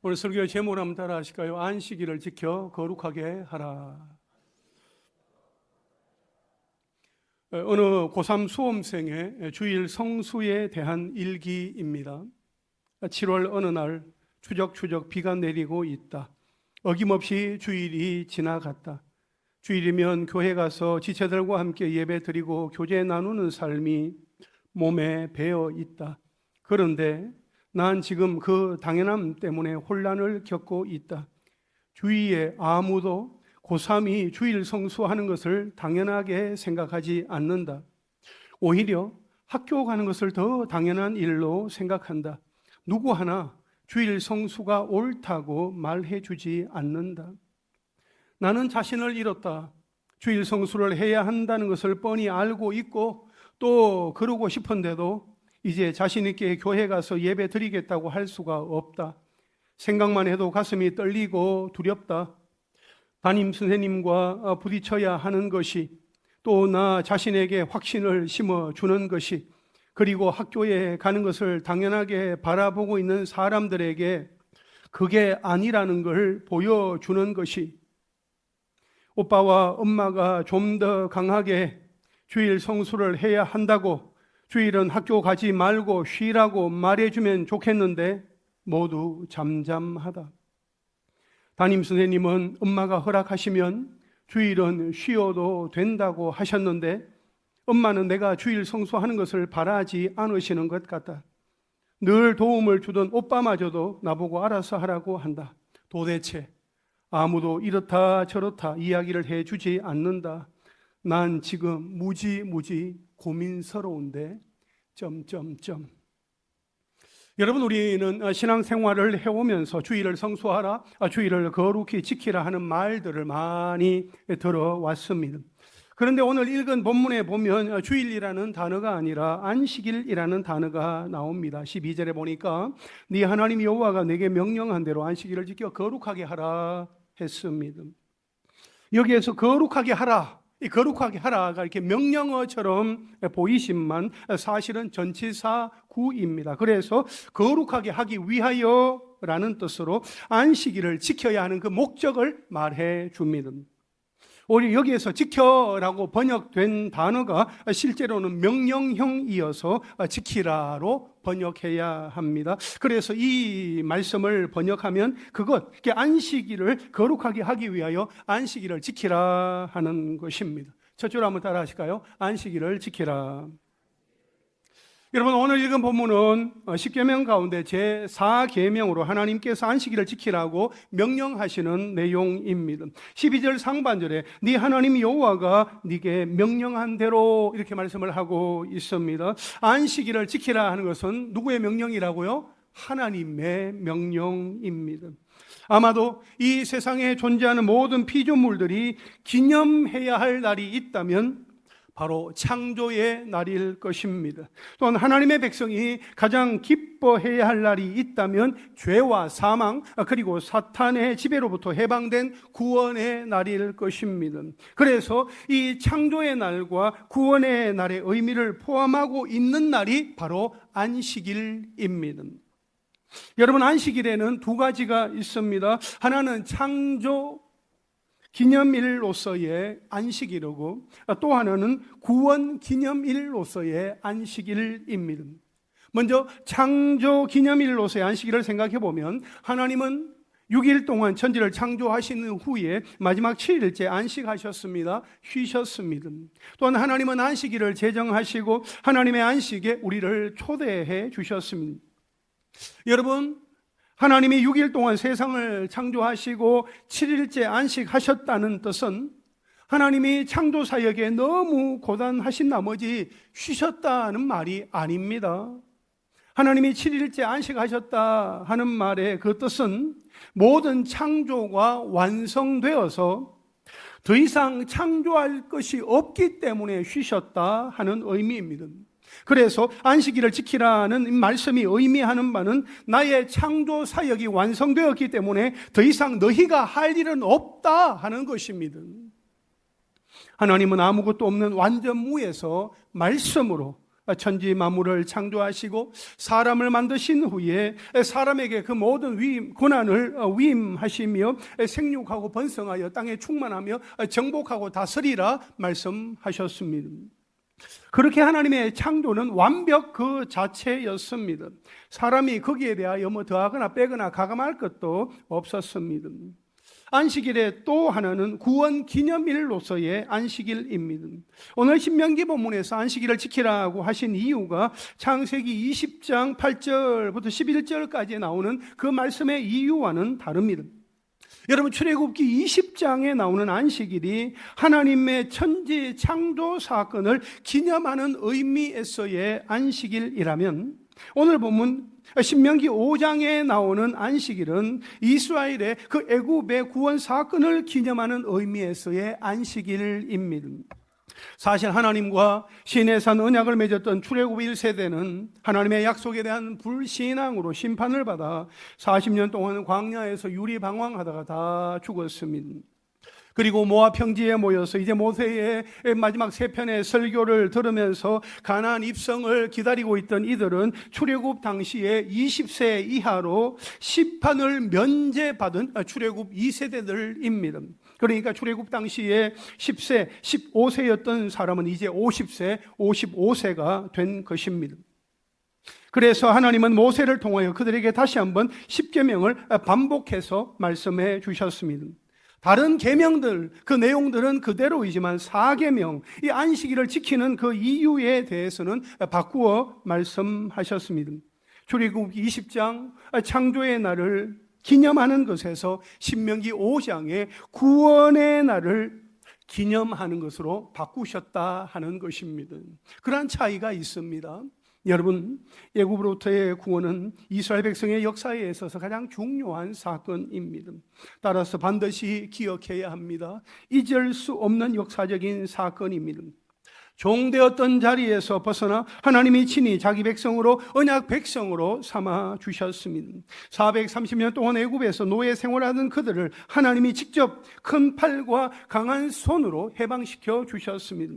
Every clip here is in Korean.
오늘 설교의 제목을 한번 따라 하실까요? 안식일을 지켜 거룩하게 하라. 어느 고3 수험생의 주일 성수에 대한 일기입니다. 7월 어느 날 추적추적 비가 내리고 있다. 어김없이 주일이 지나갔다. 주일이면 교회 가서 지체들과 함께 예배 드리고 교제 나누는 삶이 몸에 배어 있다. 그런데 난 지금 그 당연함 때문에 혼란을 겪고 있다. 주위에 아무도 고3이 주일 성수하는 것을 당연하게 생각하지 않는다. 오히려 학교 가는 것을 더 당연한 일로 생각한다. 누구 하나 주일 성수가 옳다고 말해주지 않는다. 나는 자신을 잃었다. 주일 성수를 해야 한다는 것을 뻔히 알고 있고 또 그러고 싶은데도 이제 자신 있게 교회 가서 예배 드리겠다고 할 수가 없다. 생각만 해도 가슴이 떨리고 두렵다. 담임 선생님과 부딪혀야 하는 것이, 또 나 자신에게 확신을 심어주는 것이, 그리고 학교에 가는 것을 당연하게 바라보고 있는 사람들에게 그게 아니라는 걸 보여주는 것이, 오빠와 엄마가 좀 더 강하게 주일 성수를 해야 한다고, 주일은 학교 가지 말고 쉬라고 말해주면 좋겠는데 모두 잠잠하다. 담임 선생님은 엄마가 허락하시면 주일은 쉬어도 된다고 하셨는데 엄마는 내가 주일 성수하는 것을 바라지 않으시는 것 같다. 늘 도움을 주던 오빠마저도 나보고 알아서 하라고 한다. 도대체 아무도 이렇다 저렇다 이야기를 해주지 않는다. 난 지금 무지 고민스러운데 여러분, 우리는 신앙생활을 해오면서 주일을 성수하라, 주일을 거룩히 지키라 하는 말들을 많이 들어왔습니다. 그런데 오늘 읽은 본문에 보면 주일이라는 단어가 아니라 안식일이라는 단어가 나옵니다. 12절에 보니까 네 하나님 여호와가 내게 명령한 대로 안식일을 지켜 거룩하게 하라 했습니다. 여기에서 거룩하게 하라, 이 거룩하게 하라가 이렇게 명령어처럼 보이지만 사실은 전치사 구입니다. 그래서 거룩하게 하기 위하여 라는 뜻으로 안식일을 지켜야 하는 그 목적을 말해 줍니다. 오히려 여기에서 지켜라고 번역된 단어가 실제로는 명령형이어서 지키라로 번역해야 합니다. 그래서 이 말씀을 번역하면 안식일을 거룩하게 하기 위하여 안식일을 지키라 하는 것입니다. 첫 줄 한번 따라 하실까요? 안식일을 지키라. 여러분, 오늘 읽은 본문은 10계명 가운데 제4계명으로 하나님께서 안식일을 지키라고 명령하시는 내용입니다. 12절 상반절에 네 하나님 여호와가 네게 명령한 대로 이렇게 말씀을 하고 있습니다. 안식일을 지키라 하는 것은 누구의 명령이라고요? 하나님의 명령입니다. 아마도 이 세상에 존재하는 모든 피조물들이 기념해야 할 날이 있다면 바로 창조의 날일 것입니다. 또한 하나님의 백성이 가장 기뻐해야 할 날이 있다면 죄와 사망 그리고 사탄의 지배로부터 해방된 구원의 날일 것입니다. 그래서 이 창조의 날과 구원의 날의 의미를 포함하고 있는 날이 바로 안식일입니다. 여러분, 안식일에는 두 가지가 있습니다. 하나는 창조 기념일로서의 안식일이고 또 하나는 구원 기념일로서의 안식일입니다. 먼저 창조 기념일로서의 안식일을 생각해 보면 하나님은 6일 동안 천지를 창조하신 후에 마지막 7일째 안식하셨습니다. 쉬셨습니다. 또한 하나님은 안식일을 제정하시고 하나님의 안식에 우리를 초대해 주셨습니다. 여러분, 하나님이 6일 동안 세상을 창조하시고 7일째 안식하셨다는 뜻은 하나님이 창조 사역에 너무 고단하신 나머지 쉬셨다는 말이 아닙니다. 하나님이 7일째 안식하셨다 하는 말의 그 뜻은 모든 창조가 완성되어서 더 이상 창조할 것이 없기 때문에 쉬셨다 하는 의미입니다. 그래서 안식일을 지키라는 말씀이 의미하는 바는 나의 창조 사역이 완성되었기 때문에 더 이상 너희가 할 일은 없다 하는 것입니다. 하나님은 아무것도 없는 완전 무에서 말씀으로 천지 만물을 창조하시고 사람을 만드신 후에 사람에게 그 모든 고난을 위임하시며 생육하고 번성하여 땅에 충만하며 정복하고 다스리라 말씀하셨습니다. 그렇게 하나님의 창조는 완벽 그 자체였습니다. 사람이 거기에 대하여 더하거나 빼거나 가감할 것도 없었습니다. 안식일의 또 하나는 구원 기념일로서의 안식일입니다. 오늘 신명기 본문에서 안식일을 지키라고 하신 이유가 창세기 20장 8절부터 11절까지 나오는 그 말씀의 이유와는 다릅니다. 여러분, 출애굽기 20장에 나오는 안식일이 하나님의 천지 창조 사건을 기념하는 의미에서의 안식일이라면, 오늘 본문 신명기 5장에 나오는 안식일은 이스라엘의 그 애굽의 구원 사건을 기념하는 의미에서의 안식일입니다. 사실 하나님과 시내산 언약을 맺었던 출애굽 1세대는 하나님의 약속에 대한 불신앙으로 심판을 받아 40년 동안 광야에서 유리방황하다가 다 죽었습니다. 그리고 모압 평지에 모여서 이제 모세의 마지막 세 편의 설교를 들으면서 가나안 입성을 기다리고 있던 이들은 출애굽 당시에 20세 이하로 심판을 면제받은 출애굽 2세대들입니다. 그러니까 출애굽 당시에 10세, 15세였던 사람은 이제 50세, 55세가 된 것입니다. 그래서 하나님은 모세를 통하여 그들에게 다시 한번 십계명을 반복해서 말씀해 주셨습니다. 다른 계명들, 그 내용들은 그대로이지만 4계명, 이 안식일을 지키는 그 이유에 대해서는 바꾸어 말씀하셨습니다. 출애굽 20장 창조의 날을 기념하는 것에서 신명기 5장의 구원의 날을 기념하는 것으로 바꾸셨다 하는 것입니다. 그러한 차이가 있습니다. 여러분, 애굽으로부터의 구원은 이스라엘 백성의 역사에 있어서 가장 중요한 사건입니다. 따라서 반드시 기억해야 합니다. 잊을 수 없는 역사적인 사건입니다. 종되었던 자리에서 벗어나 하나님이 친히 자기 백성으로 언약 백성으로 삼아 주셨습니다. 430년 동안 애굽에서 노예 생활하던 그들을 하나님이 직접 큰 팔과 강한 손으로 해방시켜 주셨습니다.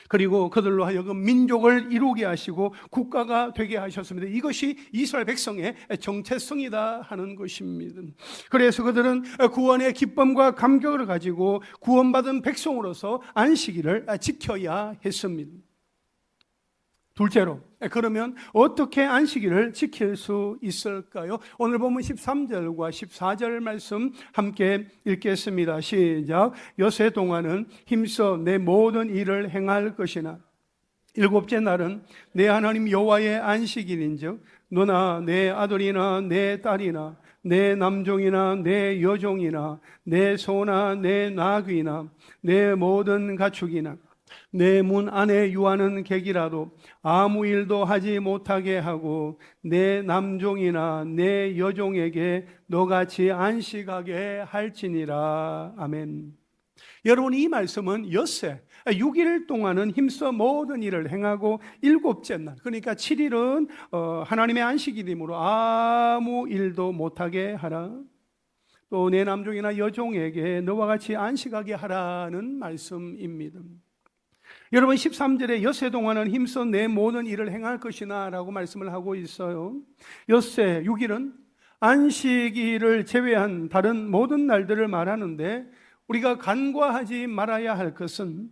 그리고 그들로 하여금 민족을 이루게 하시고 국가가 되게 하셨습니다. 이것이 이스라엘 백성의 정체성이다 하는 것입니다. 그래서 그들은 구원의 기쁨과 감격을 가지고 구원받은 백성으로서 안식일을 지켜야 했습니다. 둘째로, 그러면 어떻게 안식일을 지킬 수 있을까요? 오늘 보면 13절과 14절 말씀 함께 읽겠습니다. 시작. 여세 동안은 힘써 내 모든 일을 행할 것이나 일곱째 날은 내 하나님 여호와의 안식일인즉 너나 내 아들이나 내 딸이나 내 남종이나 내 여종이나 내 소나 내 나귀나 내 모든 가축이나 내 문 안에 유하는 객이라도 아무 일도 하지 못하게 하고 내 남종이나 내 여종에게 너같이 안식하게 할지니라. 아멘. 여러분, 이 말씀은 엿새 6일 동안은 힘써 모든 일을 행하고 일곱째 날, 그러니까 7일은 하나님의 안식일이므로 아무 일도 못하게 하라. 또 내 남종이나 여종에게 너와 같이 안식하게 하라는 말씀입니다. 여러분, 13절에 엿새 동안은 힘써 내 모든 일을 행할 것이나 라고 말씀을 하고 있어요. 엿새 6일은 안식일을 제외한 다른 모든 날들을 말하는데, 우리가 간과하지 말아야 할 것은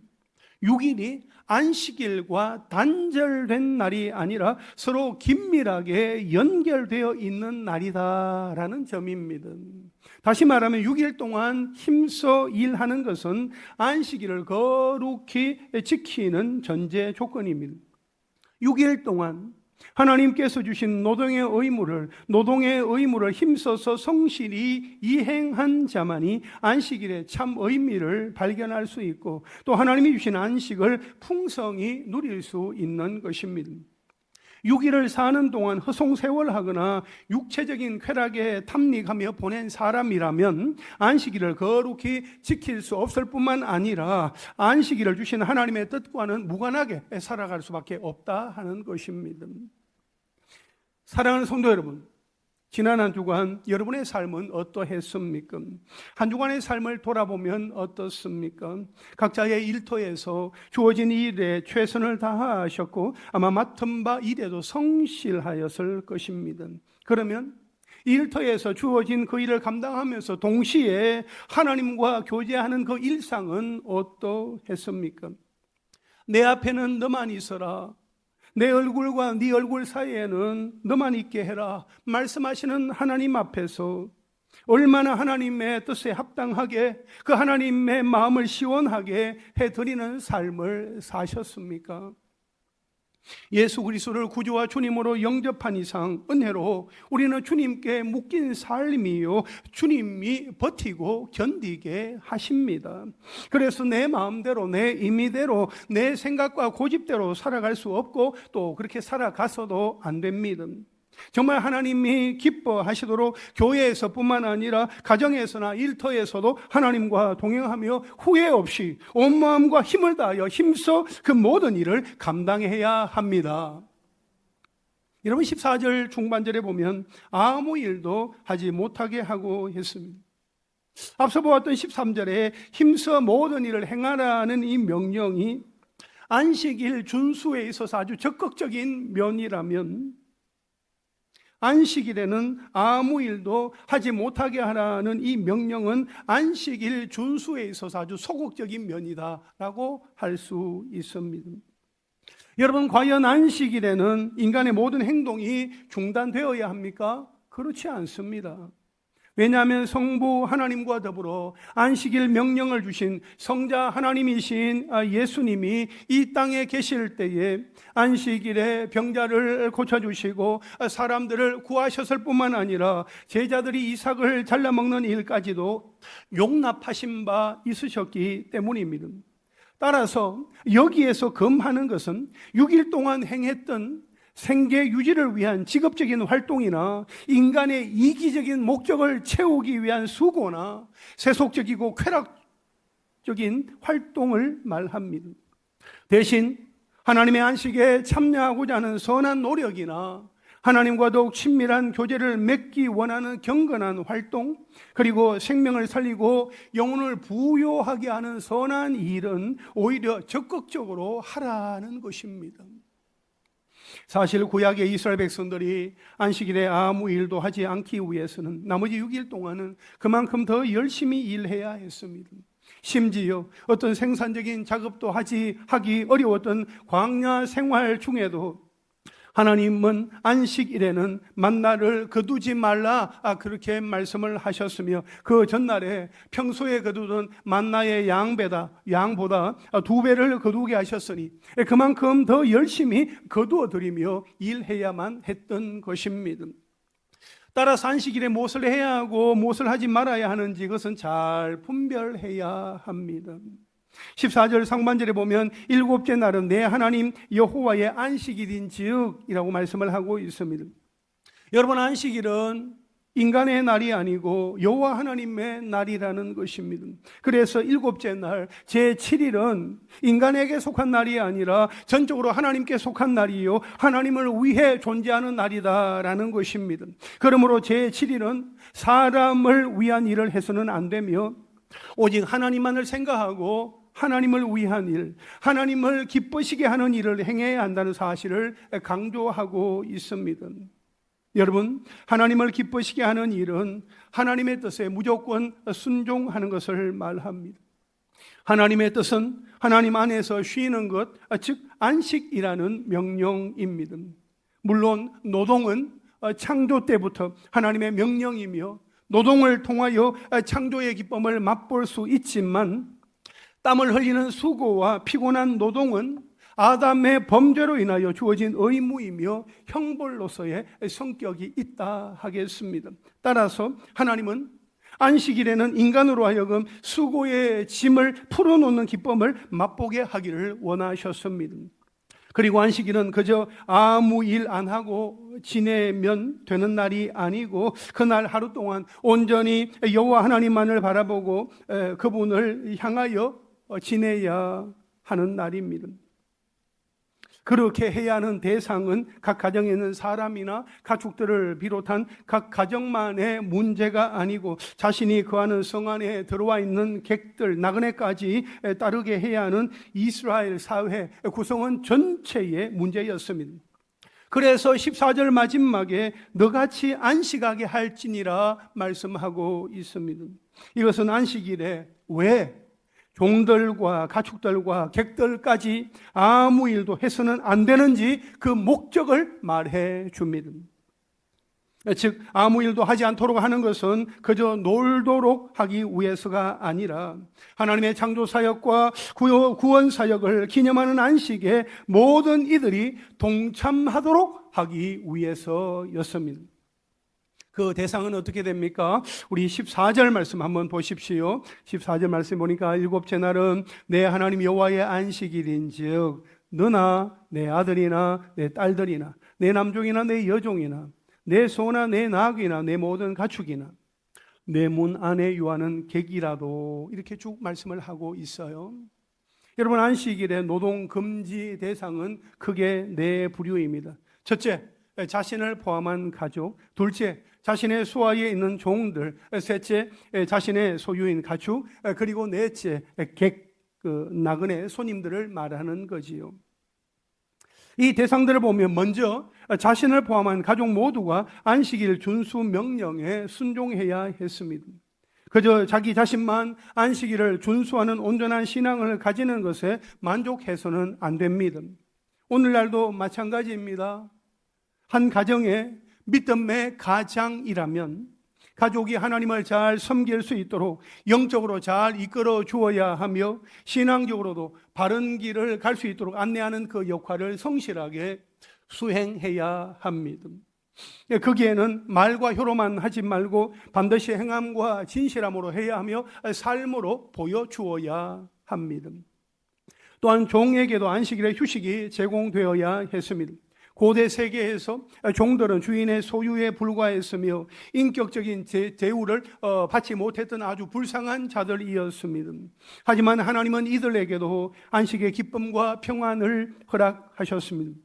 6일이 안식일과 단절된 날이 아니라 서로 긴밀하게 연결되어 있는 날이다라는 점입니다. 다시 말하면 6일 동안 힘써 일하는 것은 안식일을 거룩히 지키는 전제 조건입니다. 6일 동안 하나님께서 주신 노동의 의무를 힘써서 성실히 이행한 자만이 안식일의 참 의미를 발견할 수 있고, 또 하나님이 주신 안식을 풍성히 누릴 수 있는 것입니다. 6일을 사는 동안 허송세월하거나 육체적인 쾌락에 탐닉하며 보낸 사람이라면 안식일을 거룩히 지킬 수 없을 뿐만 아니라 안식일을 주신 하나님의 뜻과는 무관하게 살아갈 수밖에 없다 하는 것입니다. 사랑하는 성도 여러분, 지난 한 주간 여러분의 삶은 어떠했습니까? 한 주간의 삶을 돌아보면 어떻습니까? 각자의 일터에서 주어진 일에 최선을 다하셨고 아마 맡은 바 일에도 성실하였을 것입니다. 그러면 일터에서 주어진 그 일을 감당하면서 동시에 하나님과 교제하는 그 일상은 어떠했습니까? 내 앞에는 너만 있어라. 내 얼굴과 네 얼굴 사이에는 너만 있게 해라 말씀하시는 하나님 앞에서 얼마나 하나님의 뜻에 합당하게 그 하나님의 마음을 시원하게 해드리는 삶을 사셨습니까? 예수 그리스도를 구주와 주님으로 영접한 이상 은혜로 우리는 주님께 묶인 삶이요 주님이 버티고 견디게 하십니다. 그래서 내 마음대로 내 임의대로 내 생각과 고집대로 살아갈 수 없고 또 그렇게 살아가서도 안 됩니다. 정말 하나님이 기뻐하시도록 교회에서뿐만 아니라 가정에서나 일터에서도 하나님과 동행하며 후회 없이 온 마음과 힘을 다하여 힘써 그 모든 일을 감당해야 합니다. 여러분 14절 중반절에 보면 아무 일도 하지 못하게 하고 했습니다. 앞서 보았던 13절에 힘써 모든 일을 행하라는 이 명령이 안식일 준수에 있어서 아주 적극적인 면이라면 안식일에는 아무 일도 하지 못하게 하라는 이 명령은 안식일 준수에 있어서 아주 소극적인 면이다라고 할 수 있습니다. 여러분 과연 안식일에는 인간의 모든 행동이 중단되어야 합니까? 그렇지 않습니다. 왜냐하면 성부 하나님과 더불어 안식일 명령을 주신 성자 하나님이신 예수님이 이 땅에 계실 때에 안식일에 병자를 고쳐주시고 사람들을 구하셨을 뿐만 아니라 제자들이 이삭을 잘라먹는 일까지도 용납하신 바 있으셨기 때문입니다. 따라서 여기에서 금하는 것은 6일 동안 행했던 생계 유지를 위한 직업적인 활동이나 인간의 이기적인 목적을 채우기 위한 수고나 세속적이고 쾌락적인 활동을 말합니다. 대신 하나님의 안식에 참여하고자 하는 선한 노력이나 하나님과 더욱 친밀한 교제를 맺기 원하는 경건한 활동, 그리고 생명을 살리고 영혼을 부요하게 하는 선한 일은 오히려 적극적으로 하라는 것입니다. 사실 구약의 이스라엘 백성들이 안식일에 아무 일도 하지 않기 위해서는 나머지 6일 동안은 그만큼 더 열심히 일해야 했습니다. 심지어 어떤 생산적인 작업도 하기 어려웠던 광야 생활 중에도 하나님은 안식일에는 만나를 거두지 말라 그렇게 말씀을 하셨으며 그 전날에 평소에 거두던 만나의 양보다 2배를 거두게 하셨으니 그만큼 더 열심히 거두어 드리며 일해야만 했던 것입니다. 따라서 안식일에 무엇을 해야 하고 무엇을 하지 말아야 하는지 그것은 잘 분별해야 합니다. 14절 상반절에 보면 일곱째 날은 내 하나님 여호와의 안식일인즉 이라고 말씀을 하고 있습니다. 여러분 안식일은 인간의 날이 아니고 여호와 하나님의 날이라는 것입니다. 그래서 일곱째 날 제7일은 인간에게 속한 날이 아니라 전적으로 하나님께 속한 날이요 하나님을 위해 존재하는 날이다라는 것입니다. 그러므로 제7일은 사람을 위한 일을 해서는 안 되며 오직 하나님만을 생각하고 하나님을 위한 일, 하나님을 기쁘시게 하는 일을 행해야 한다는 사실을 강조하고 있습니다. 여러분, 하나님을 기쁘시게 하는 일은 하나님의 뜻에 무조건 순종하는 것을 말합니다. 하나님의 뜻은 하나님 안에서 쉬는 것, 즉 안식이라는 명령입니다. 물론 노동은 창조 때부터 하나님의 명령이며 노동을 통하여 창조의 기쁨을 맛볼 수 있지만 땀을 흘리는 수고와 피곤한 노동은 아담의 범죄로 인하여 주어진 의무이며 형벌로서의 성격이 있다 하겠습니다. 따라서 하나님은 안식일에는 인간으로 하여금 수고의 짐을 풀어놓는 기쁨을 맛보게 하기를 원하셨습니다. 그리고 안식일은 그저 아무 일 안 하고 지내면 되는 날이 아니고 그날 하루 동안 온전히 여호와 하나님만을 바라보고 그분을 향하여 지내야 하는 날입니다. 그렇게 해야 하는 대상은 각 가정에 있는 사람이나 가축들을 비롯한 각 가정만의 문제가 아니고 자신이 거하는 성 안에 들어와 있는 객들, 나그네까지 따르게 해야 하는 이스라엘 사회 구성원 전체의 문제였습니다. 그래서 14절 마지막에 너같이 안식하게 할지니라 말씀하고 있습니다. 이것은 안식일에 왜 종들과 가축들과 객들까지 아무 일도 해서는 안 되는지 그 목적을 말해 줍니다. 즉 아무 일도 하지 않도록 하는 것은 그저 놀도록 하기 위해서가 아니라 하나님의 창조사역과 구원사역을 기념하는 안식에 모든 이들이 동참하도록 하기 위해서였습니다. 그 대상은 어떻게 됩니까? 우리 14절 말씀 한번 보십시오. 14절 말씀 보니까 일곱째 날은 내 하나님 여호와의 안식일인즉 너나 내 아들이나 내 딸들이나 내 남종이나 내 여종이나 내 소나 내 낙이나 내 모든 가축이나 내 문 안에 유하는 객이라도 이렇게 쭉 말씀을 하고 있어요. 여러분, 안식일의 노동 금지 대상은 크게 네 부류입니다. 첫째, 자신을 포함한 가족. 둘째, 자신의 수하에 있는 종들. 셋째, 자신의 소유인 가축. 그리고 넷째, 나그네 손님들을 말하는 거지요. 이 대상들을 보면 먼저 자신을 포함한 가족 모두가 안식일 준수 명령에 순종해야 했습니다. 그저 자기 자신만 안식일을 준수하는 온전한 신앙을 가지는 것에 만족해서는 안 됩니다. 오늘날도 마찬가지입니다. 한 가정의 믿음의 가장이라면 가족이 하나님을 잘 섬길 수 있도록 영적으로 잘 이끌어 주어야 하며 신앙적으로도 바른 길을 갈 수 있도록 안내하는 그 역할을 성실하게 수행해야 합니다. 거기에는 말과 혀로만 하지 말고 반드시 행함과 진실함으로 해야 하며 삶으로 보여주어야 합니다. 또한 종에게도 안식일에 휴식이 제공되어야 했습니다. 고대 세계에서 종들은 주인의 소유에 불과했으며 인격적인 대우를 받지 못했던 아주 불쌍한 자들이었습니다. 하지만 하나님은 이들에게도 안식의 기쁨과 평안을 허락하셨습니다.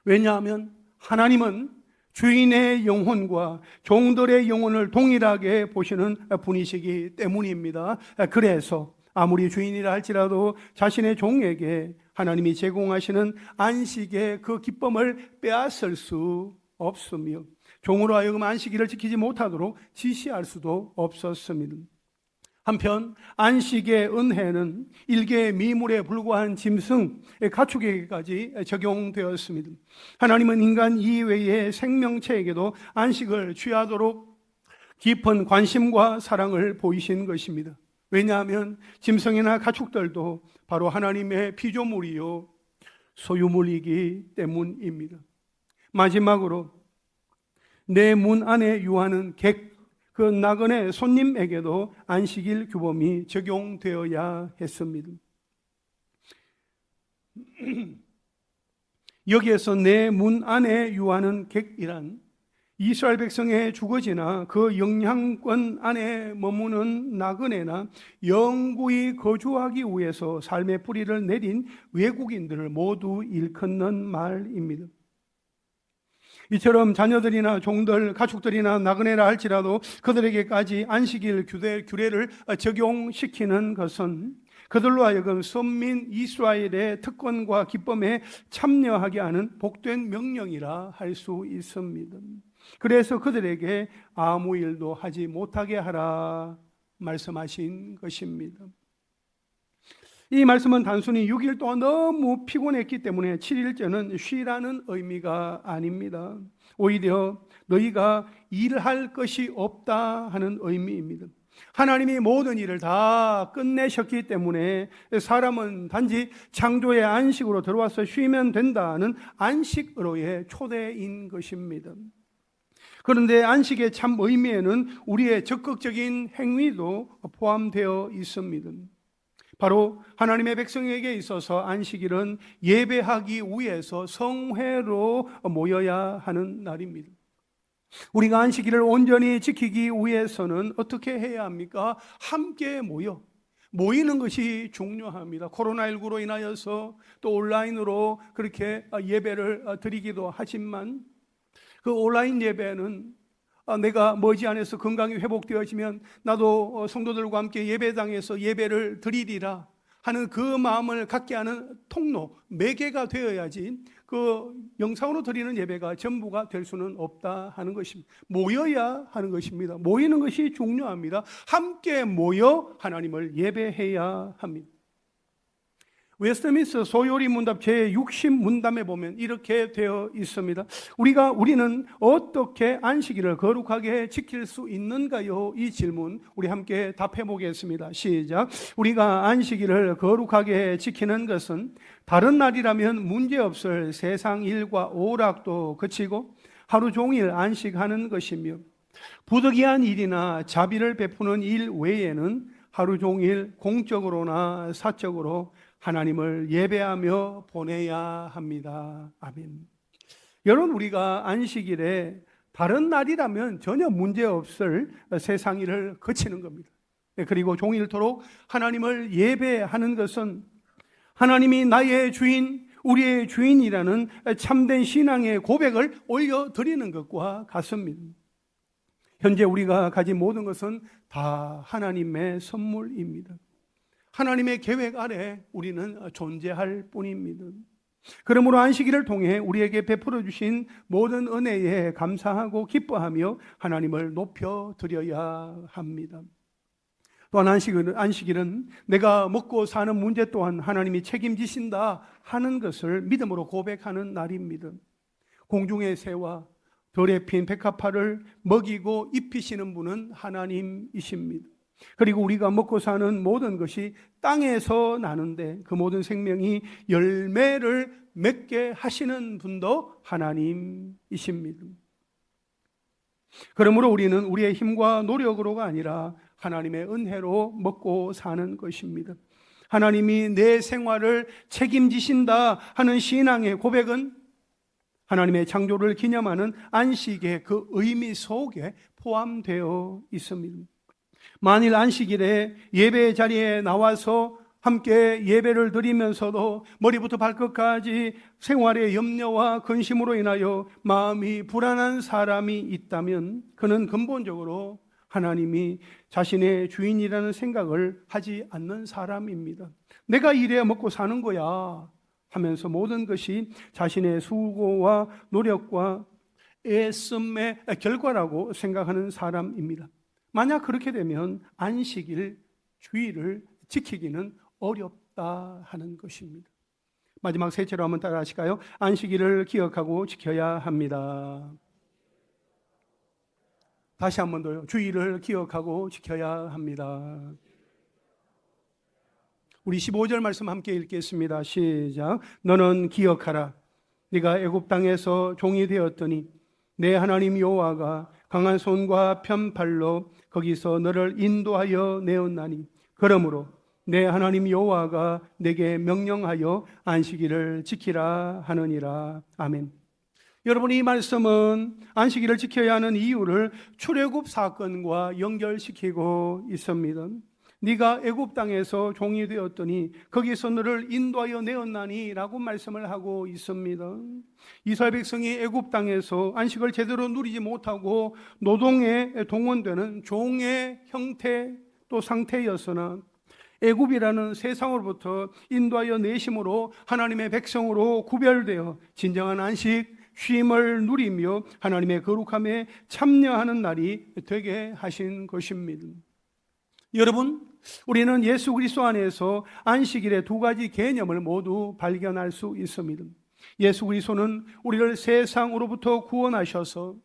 왜냐하면 하나님은 주인의 영혼과 종들의 영혼을 동일하게 보시는 분이시기 때문입니다. 그래서 아무리 주인이라 할지라도 자신의 종에게 하나님이 제공하시는 안식의 그 기쁨을 빼앗을 수 없으며 종으로 하여금 안식일을 지키지 못하도록 지시할 수도 없었습니다. 한편 안식의 은혜는 일개의 미물에 불과한 짐승, 가축에게까지 적용되었습니다. 하나님은 인간 이외의 생명체에게도 안식을 취하도록 깊은 관심과 사랑을 보이신 것입니다. 왜냐하면 짐승이나 가축들도 바로 하나님의 피조물이요 소유물이기 때문입니다. 마지막으로 내 문 안에 유하는 그 나그네 손님에게도 안식일 규범이 적용되어야 했습니다. 여기에서 내 문 안에 유하는 객이란 이스라엘 백성의 주거지나 그 영향권 안에 머무는 나그네나 영구히 거주하기 위해서 삶의 뿌리를 내린 외국인들을 모두 일컫는 말입니다. 이처럼 자녀들이나 종들, 가축들이나 나그네라 할지라도 그들에게까지 안식일 규례를 적용시키는 것은 그들로 하여금 선민 이스라엘의 특권과 기쁨에 참여하게 하는 복된 명령이라 할 수 있습니다. 그래서 그들에게 아무 일도 하지 못하게 하라 말씀하신 것입니다. 이 말씀은 단순히 6일 동안 너무 피곤했기 때문에 7일째는 쉬라는 의미가 아닙니다. 오히려 너희가 일할 것이 없다 하는 의미입니다. 하나님이 모든 일을 다 끝내셨기 때문에 사람은 단지 창조의 안식으로 들어와서 쉬면 된다는 안식으로의 초대인 것입니다. 그런데 안식의 참 의미에는 우리의 적극적인 행위도 포함되어 있습니다. 바로 하나님의 백성에게 있어서 안식일은 예배하기 위해서 성회로 모여야 하는 날입니다. 우리가 안식일을 온전히 지키기 위해서는 어떻게 해야 합니까? 함께 모여 모이는 것이 중요합니다. 코로나19로 인하여서 또 온라인으로 그렇게 예배를 드리기도 하지만 그 온라인 예배는 내가 머지않아서 건강이 회복되어지면 나도 성도들과 함께 예배당에서 예배를 드리리라 하는 그 마음을 갖게 하는 통로, 매개가 되어야지 그 영상으로 드리는 예배가 전부가 될 수는 없다 하는 것입니다. 모여야 하는 것입니다. 모이는 것이 중요합니다. 함께 모여 하나님을 예배해야 합니다. 웨스트민스터 소요리 문답 제60문답에 보면 이렇게 되어 있습니다. 우리는 어떻게 안식일을 거룩하게 지킬 수 있는가요? 이 질문 우리 함께 답해 보겠습니다. 시작. 우리가 안식일을 거룩하게 지키는 것은 다른 날이라면 문제없을 세상 일과 오락도 그치고 하루 종일 안식하는 것이며 부득이한 일이나 자비를 베푸는 일 외에는 하루 종일 공적으로나 사적으로 하나님을 예배하며 보내야 합니다. 아멘. 여러분, 우리가 안식일에 다른 날이라면 전혀 문제없을 세상 일을 거치는 겁니다. 그리고 종일토록 하나님을 예배하는 것은 하나님이 나의 주인, 우리의 주인이라는 참된 신앙의 고백을 올려드리는 것과 같습니다. 현재 우리가 가진 모든 것은 다 하나님의 선물입니다. 하나님의 계획 아래 우리는 존재할 뿐입니다. 그러므로 안식일을 통해 우리에게 베풀어 주신 모든 은혜에 감사하고 기뻐하며 하나님을 높여드려야 합니다. 또한 안식일은 내가 먹고 사는 문제 또한 하나님이 책임지신다 하는 것을 믿음으로 고백하는 날입니다. 공중의 새와 들에 핀 백합화를 먹이고 입히시는 분은 하나님이십니다. 그리고 우리가 먹고 사는 모든 것이 땅에서 나는데 그 모든 생명이 열매를 맺게 하시는 분도 하나님이십니다. 그러므로 우리는 우리의 힘과 노력으로가 아니라 하나님의 은혜로 먹고 사는 것입니다. 하나님이 내 생활을 책임지신다 하는 신앙의 고백은 하나님의 창조를 기념하는 안식의 그 의미 속에 포함되어 있습니다. 만일 안식일에 예배 자리에 나와서 함께 예배를 드리면서도 머리부터 발끝까지 생활의 염려와 근심으로 인하여 마음이 불안한 사람이 있다면 그는 근본적으로 하나님이 자신의 주인이라는 생각을 하지 않는 사람입니다. 내가 이래야 먹고 사는 거야 하면서 모든 것이 자신의 수고와 노력과 애씀의 결과라고 생각하는 사람입니다. 만약 그렇게 되면 안식일, 주일을 지키기는 어렵다 하는 것입니다. 마지막 셋째로 한번 따라 하실까요? 안식일을 기억하고 지켜야 합니다. 다시 한번 더요. 주일을 기억하고 지켜야 합니다. 우리 15절 말씀 함께 읽겠습니다. 시작. 너는 기억하라. 네가 애굽 땅에서 종이 되었더니 내 하나님 여호와가 강한 손과 편팔로 거기서 너를 인도하여 내었나니 그러므로 내 하나님 여호와가 내게 명령하여 안식일을 지키라 하느니라. 아멘. 여러분, 이 말씀은 안식일을 지켜야 하는 이유를 출애굽 사건과 연결시키고 있습니다. 네가 애굽 땅에서 종이 되었더니 거기서 너를 인도하여 내었나니 라고 말씀을 하고 있습니다. 이스라엘 백성이 애굽 땅에서 안식을 제대로 누리지 못하고 노동에 동원되는 종의 형태 또 상태였으나 애굽이라는 세상으로부터 인도하여 내심으로 하나님의 백성으로 구별되어 진정한 안식, 쉼을 누리며 하나님의 거룩함에 참여하는 날이 되게 하신 것입니다. 여러분, 우리는 예수 그리스도 안에서 안식일의 두 가지 개념을 모두 발견할 수 있습니다. 예수 그리스도는 우리를 세상으로부터 구원하셔서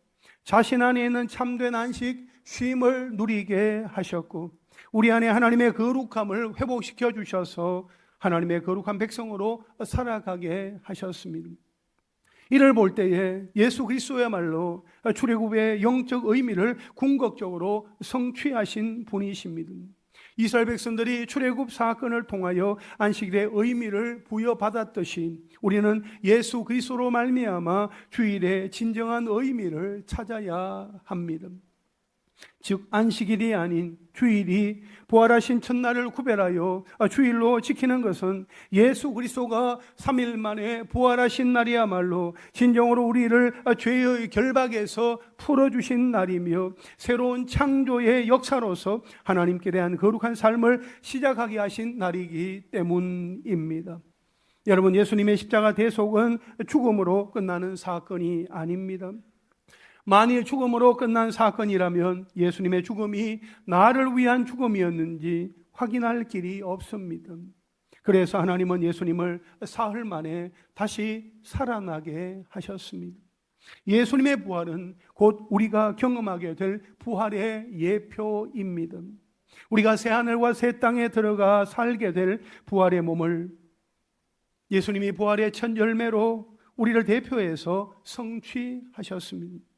자신 안에 있는 참된 안식, 쉼을 누리게 하셨고 우리 안에 하나님의 거룩함을 회복시켜 주셔서 하나님의 거룩한 백성으로 살아가게 하셨습니다. 이를 볼 때에 예수 그리스도야말로 출애굽의 영적 의미를 궁극적으로 성취하신 분이십니다. 이스라엘 백성들이 출애굽 사건을 통하여 안식일의 의미를 부여받았듯이 우리는 예수 그리스도로 말미암아 주일의 진정한 의미를 찾아야 합니다. 즉 안식일이 아닌 주일이 부활하신 첫날을 구별하여 주일로 지키는 것은 예수 그리스도가 3일 만에 부활하신 날이야말로 진정으로 우리를 죄의 결박에서 풀어주신 날이며 새로운 창조의 역사로서 하나님께 대한 거룩한 삶을 시작하게 하신 날이기 때문입니다. 여러분, 예수님의 십자가 대속은 죽음으로 끝나는 사건이 아닙니다. 만일 죽음으로 끝난 사건이라면 예수님의 죽음이 나를 위한 죽음이었는지 확인할 길이 없습니다. 그래서 하나님은 예수님을 사흘 만에 다시 살아나게 하셨습니다. 예수님의 부활은 곧 우리가 경험하게 될 부활의 예표입니다. 우리가 새하늘과 새 땅에 들어가 살게 될 부활의 몸을 예수님이 부활의 첫 열매로 우리를 대표해서 성취하셨습니다.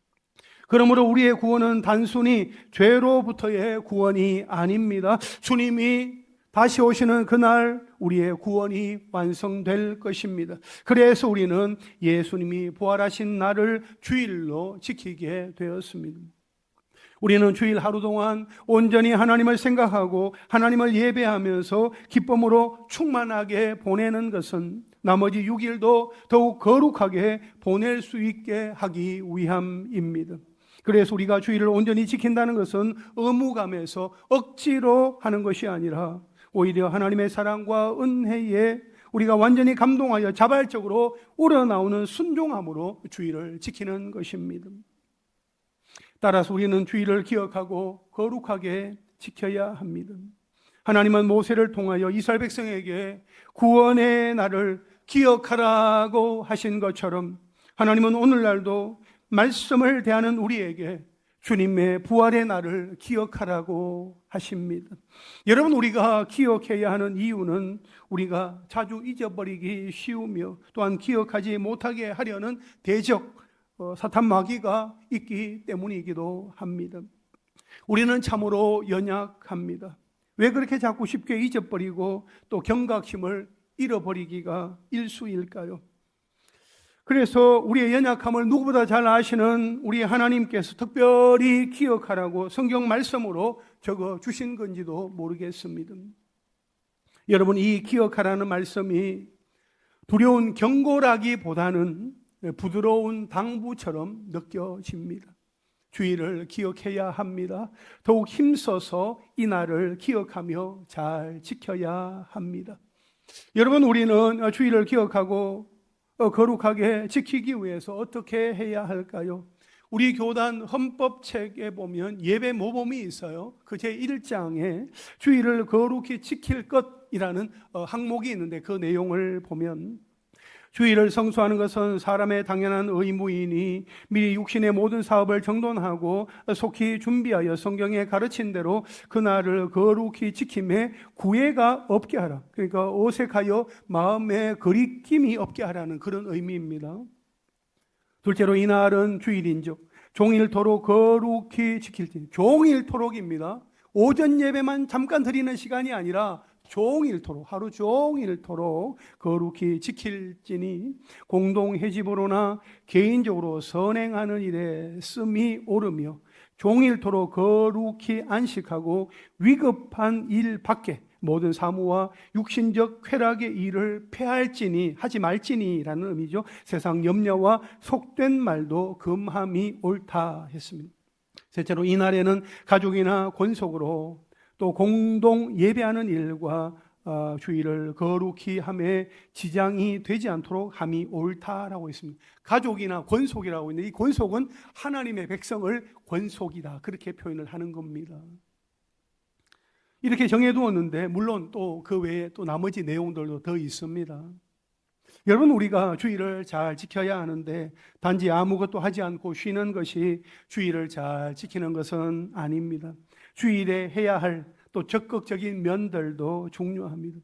그러므로 우리의 구원은 단순히 죄로부터의 구원이 아닙니다. 주님이 다시 오시는 그날 우리의 구원이 완성될 것입니다. 그래서 우리는 예수님이 부활하신 날을 주일로 지키게 되었습니다. 우리는 주일 하루 동안 온전히 하나님을 생각하고 하나님을 예배하면서 기쁨으로 충만하게 보내는 것은 나머지 6일도 더욱 거룩하게 보낼 수 있게 하기 위함입니다. 그래서 우리가 주일을 온전히 지킨다는 것은 의무감에서 억지로 하는 것이 아니라 오히려 하나님의 사랑과 은혜에 우리가 완전히 감동하여 자발적으로 우러나오는 순종함으로 주일을 지키는 것입니다. 따라서 우리는 주일을 기억하고 거룩하게 지켜야 합니다. 하나님은 모세를 통하여 이스라엘 백성에게 구원의 날을 기억하라고 하신 것처럼 하나님은 오늘날도 말씀을 대하는 우리에게 주님의 부활의 날을 기억하라고 하십니다. 여러분, 우리가 기억해야 하는 이유는 우리가 자주 잊어버리기 쉬우며 또한 기억하지 못하게 하려는 대적, 사탄 마귀가 있기 때문이기도 합니다. 우리는 참으로 연약합니다. 왜 그렇게 자꾸 쉽게 잊어버리고 또 경각심을 잃어버리기가 일수일까요? 그래서 우리의 연약함을 누구보다 잘 아시는 우리 하나님께서 특별히 기억하라고 성경 말씀으로 적어 주신 건지도 모르겠습니다. 여러분, 이 기억하라는 말씀이 두려운 경고라기보다는 부드러운 당부처럼 느껴집니다. 주일을 기억해야 합니다. 더욱 힘써서 이 날을 기억하며 잘 지켜야 합니다. 여러분, 우리는 주일을 기억하고 거룩하게 지키기 위해서 어떻게 해야 할까요? 우리 교단 헌법책에 보면 예배 모범이 있어요. 그 제1장에 주일을 거룩히 지킬 것이라는 항목이 있는데 그 내용을 보면 주일을 성수하는 것은 사람의 당연한 의무이니 미리 육신의 모든 사업을 정돈하고 속히 준비하여 성경에 가르친 대로 그날을 거룩히 지킴에 구애가 없게 하라. 그러니까 어색하여 마음에 거리낌이 없게 하라는 그런 의미입니다. 둘째로 이날은 주일인즉 종일토록 거룩히 지킬지. 종일토록입니다. 오전 예배만 잠깐 드리는 시간이 아니라 종일토록, 하루 종일토록 거룩히 지킬지니 공동회집으로나 개인적으로 선행하는 일에 씀이 오르며 종일토록 거룩히 안식하고 위급한 일 밖에 모든 사무와 육신적 쾌락의 일을 폐할지니 하지 말지니라는 의미죠. 세상 염려와 속된 말도 금함이 옳다 했습니다. 셋째로 이날에는 가족이나 권속으로 또 공동 예배하는 일과 주일을 거룩히 함에 지장이 되지 않도록 함이 옳다라고 했습니다. 가족이나 권속이라고 있는데 이 권속은 하나님의 백성을 권속이다 그렇게 표현을 하는 겁니다. 이렇게 정해두었는데 물론 또 그 외에 또 나머지 내용들도 더 있습니다. 여러분, 우리가 주일을 잘 지켜야 하는데 단지 아무것도 하지 않고 쉬는 것이 주일을 잘 지키는 것은 아닙니다. 주일에 해야 할 또 적극적인 면들도 중요합니다.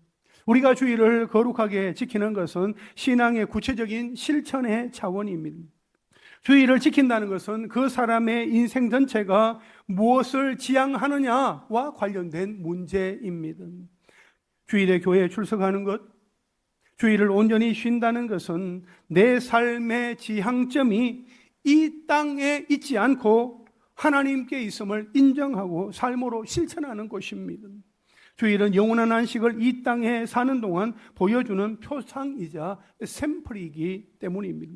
우리가 주일을 거룩하게 지키는 것은 신앙의 구체적인 실천의 차원입니다. 주일을 지킨다는 것은 그 사람의 인생 전체가 무엇을 지향하느냐와 관련된 문제입니다. 주일에 교회에 출석하는 것, 주일을 온전히 쉰다는 것은 내 삶의 지향점이 이 땅에 있지 않고 하나님께 있음을 인정하고 삶으로 실천하는 것입니다. 주일은 영원한 안식을 이 땅에 사는 동안 보여주는 표상이자 샘플이기 때문입니다.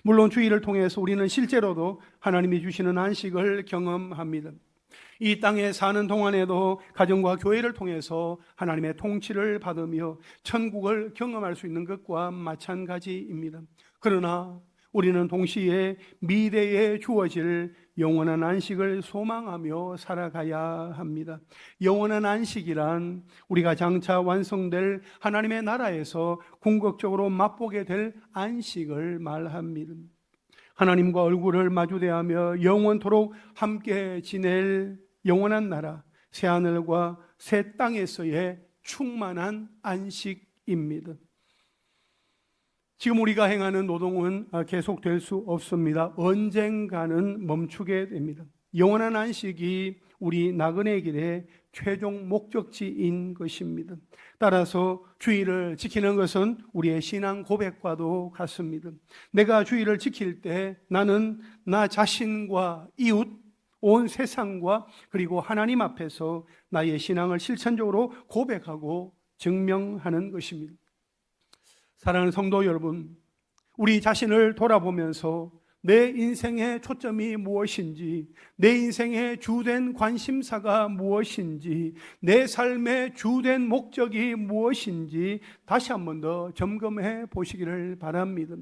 물론 주일을 통해서 우리는 실제로도 하나님이 주시는 안식을 경험합니다. 이 땅에 사는 동안에도 가정과 교회를 통해서 하나님의 통치를 받으며 천국을 경험할 수 있는 것과 마찬가지입니다. 그러나 우리는 동시에 미래에 주어질 영원한 안식을 소망하며 살아가야 합니다. 영원한 안식이란 우리가 장차 완성될 하나님의 나라에서 궁극적으로 맛보게 될 안식을 말합니다. 하나님과 얼굴을 마주대하며 영원토록 함께 지낼 영원한 나라, 새하늘과 새 땅에서의 충만한 안식입니다. 지금 우리가 행하는 노동은 계속될 수 없습니다. 언젠가는 멈추게 됩니다. 영원한 안식이 우리 나그네 길의 최종 목적지인 것입니다. 따라서 주일을 지키는 것은 우리의 신앙 고백과도 같습니다. 내가 주일을 지킬 때 나는 나 자신과 이웃, 온 세상과 그리고 하나님 앞에서 나의 신앙을 실천적으로 고백하고 증명하는 것입니다. 사랑하는 성도 여러분, 우리 자신을 돌아보면서 내 인생의 초점이 무엇인지, 내 인생의 주된 관심사가 무엇인지, 내 삶의 주된 목적이 무엇인지 다시 한 번 더 점검해 보시기를 바랍니다.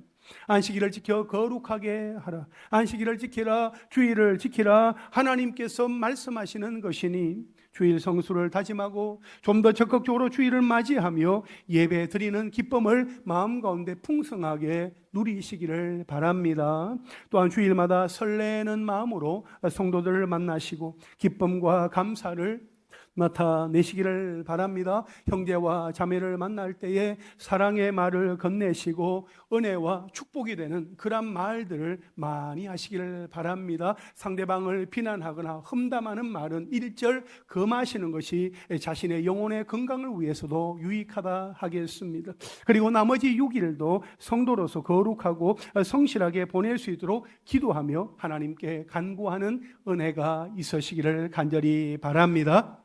안식일을 지켜 거룩하게 하라. 안식일을 지키라. 주일을 지키라. 하나님께서 말씀하시는 것이니 주일 성수를 다짐하고 좀 더 적극적으로 주일을 맞이하며 예배 드리는 기쁨을 마음 가운데 풍성하게 누리시기를 바랍니다. 또한 주일마다 설레는 마음으로 성도들을 만나시고 기쁨과 감사를 나타내시기를 바랍니다. 형제와 자매를 만날 때에 사랑의 말을 건네시고 은혜와 축복이 되는 그런 말들을 많이 하시기를 바랍니다. 상대방을 비난하거나 험담하는 말은 일절 금하시는 것이 자신의 영혼의 건강을 위해서도 유익하다 하겠습니다. 그리고 나머지 6일도 성도로서 거룩하고 성실하게 보낼 수 있도록 기도하며 하나님께 간구하는 은혜가 있으시기를 간절히 바랍니다.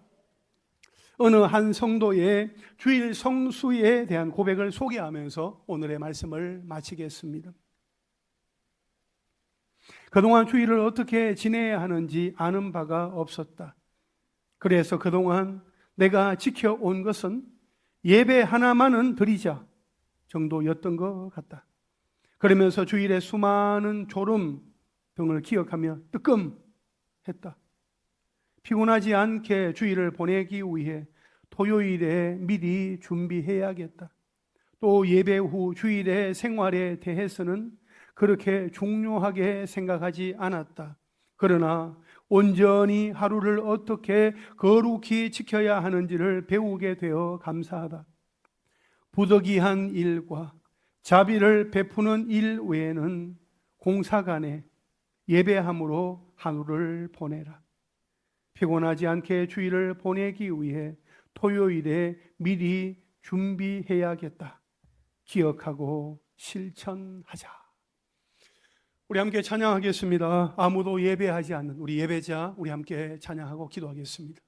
어느 한 성도의 주일 성수에 대한 고백을 소개하면서 오늘의 말씀을 마치겠습니다. 그동안 주일을 어떻게 지내야 하는지 아는 바가 없었다. 그래서 그동안 내가 지켜온 것은 예배 하나만은 드리자 정도였던 것 같다. 그러면서 주일의 수많은 졸음 등을 기억하며 뜨끔했다. 피곤하지 않게 주일을 보내기 위해 토요일에 미리 준비해야겠다. 또 예배 후 주일의 생활에 대해서는 그렇게 중요하게 생각하지 않았다. 그러나 온전히 하루를 어떻게 거룩히 지켜야 하는지를 배우게 되어 감사하다. 부득이한 일과 자비를 베푸는 일 외에는 공사간에 예배함으로 하루를 보내라. 피곤하지 않게 주일을 보내기 위해 토요일에 미리 준비해야겠다. 기억하고 실천하자. 우리 함께 찬양하겠습니다. 아무도 예배하지 않는 우리 예배자, 우리 함께 찬양하고 기도하겠습니다.